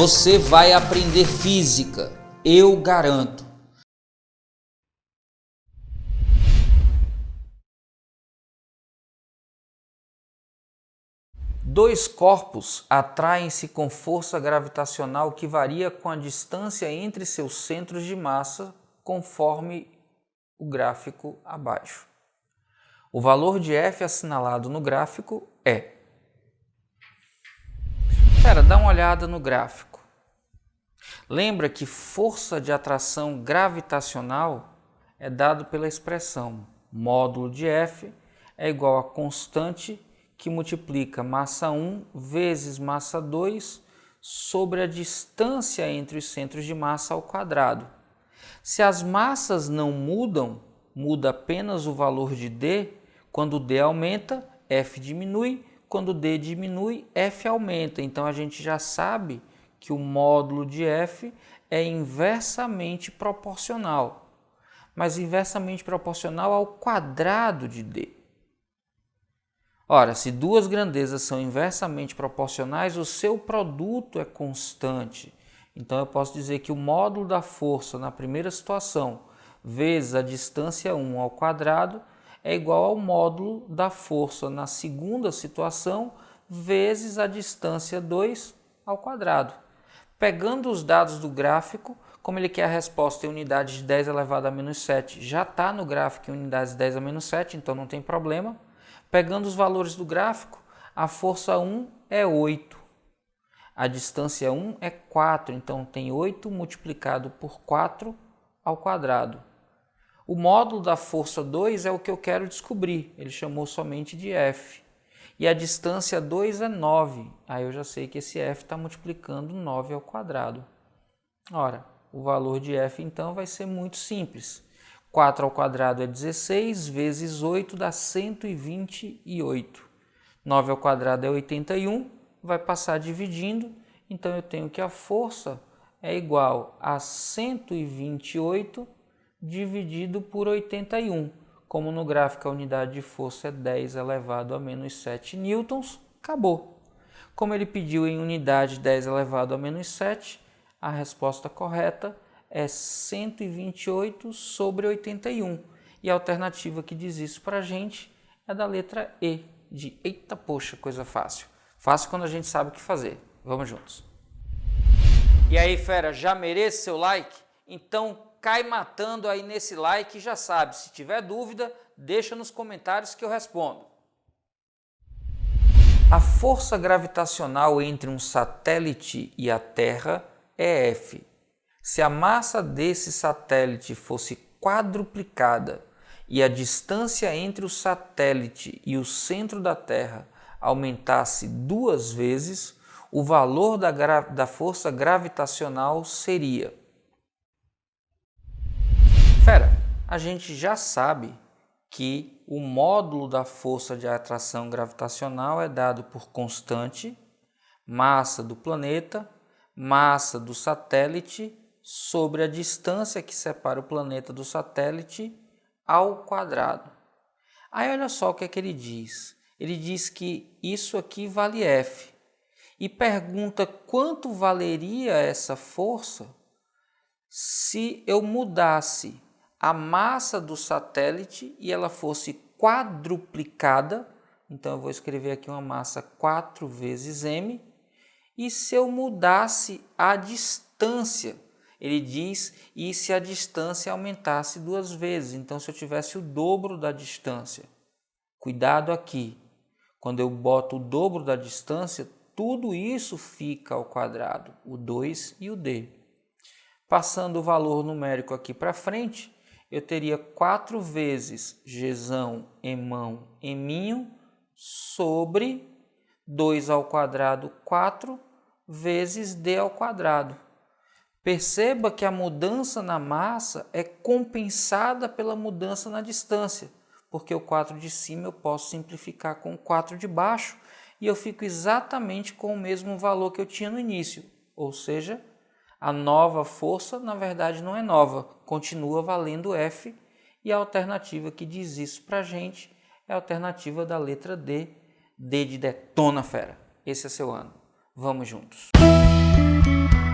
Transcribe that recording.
Você vai aprender física, eu garanto. Dois corpos atraem-se com força gravitacional que varia com a distância entre seus centros de massa, conforme o gráfico abaixo. O valor de F assinalado no gráfico é... Dá uma olhada no gráfico. Lembra que força de atração gravitacional é dado pela expressão módulo de F é igual a constante que multiplica massa 1 vezes massa 2 sobre a distância entre os centros de massa ao quadrado. Se as massas não mudam, muda apenas o valor de D. Quando D aumenta, F diminui. Quando D diminui, F aumenta. Então a gente já sabe que o módulo de F é inversamente proporcional, mas inversamente proporcional ao quadrado de D. Ora, se duas grandezas são inversamente proporcionais, o seu produto é constante. Então eu posso dizer que o módulo da força na primeira situação vezes a distância 1 ao quadrado é igual ao módulo da força na segunda situação vezes a distância 2 ao quadrado. Pegando os dados do gráfico, como ele quer a resposta em unidades de 10 elevado a menos 7, já está no gráfico em unidades de 10 a menos 7, então não tem problema. Pegando os valores do gráfico, a força 1 é 8, a distância 1 é 4, então tem 8 multiplicado por 4 ao quadrado. O módulo da força 2 é o que eu quero descobrir, ele chamou somente de F. E a distância 2 é 9, aí eu já sei que esse F está multiplicando 9 ao quadrado. Ora, o valor de F então vai ser muito simples. 4 ao quadrado é 16, vezes 8 dá 128. 9 ao quadrado é 81, vai passar dividindo, então eu tenho que a força é igual a 128 dividido por 81. Como no gráfico a unidade de força é 10 elevado a menos 7 newtons, acabou. Como ele pediu em unidade 10 elevado a menos 7, a resposta correta é 128 sobre 81. E a alternativa que diz isso para a gente é da letra E, de eita poxa, coisa fácil. Fácil quando a gente sabe o que fazer. Vamos juntos. E aí, fera, já merece seu like? Então cai matando aí nesse like e já sabe, se tiver dúvida, deixa nos comentários que eu respondo. A força gravitacional entre um satélite e a Terra é F. Se a massa desse satélite fosse quadruplicada e a distância entre o satélite e o centro da Terra aumentasse 2 vezes, o valor da força gravitacional seria... a gente já sabe que o módulo da força de atração gravitacional é dado por constante, massa do planeta, massa do satélite, sobre a distância que separa o planeta do satélite ao quadrado. Aí olha só o que é que ele diz. Ele diz que isso aqui vale F. E pergunta quanto valeria essa força se eu mudasse a massa do satélite e ela fosse quadruplicada. Então eu vou escrever aqui uma massa 4 vezes m. E se eu mudasse a distância, ele diz, e se a distância aumentasse 2 vezes, então se eu tivesse o dobro da distância. Cuidado aqui, quando eu boto o dobro da distância, tudo isso fica ao quadrado, o 2 e o D. Passando o valor numérico aqui para frente, eu teria 4 vezes Gzão, Emão, Eminho, sobre 2 ao quadrado, 4, vezes D ao quadrado. Perceba que a mudança na massa é compensada pela mudança na distância, porque o 4 de cima eu posso simplificar com o 4 de baixo e eu fico exatamente com o mesmo valor que eu tinha no início, ou seja, a nova força na verdade não é nova, continua valendo F, e a alternativa que diz isso para a gente é a alternativa da letra D, D de detona, fera. Esse é seu ano. Vamos juntos. Música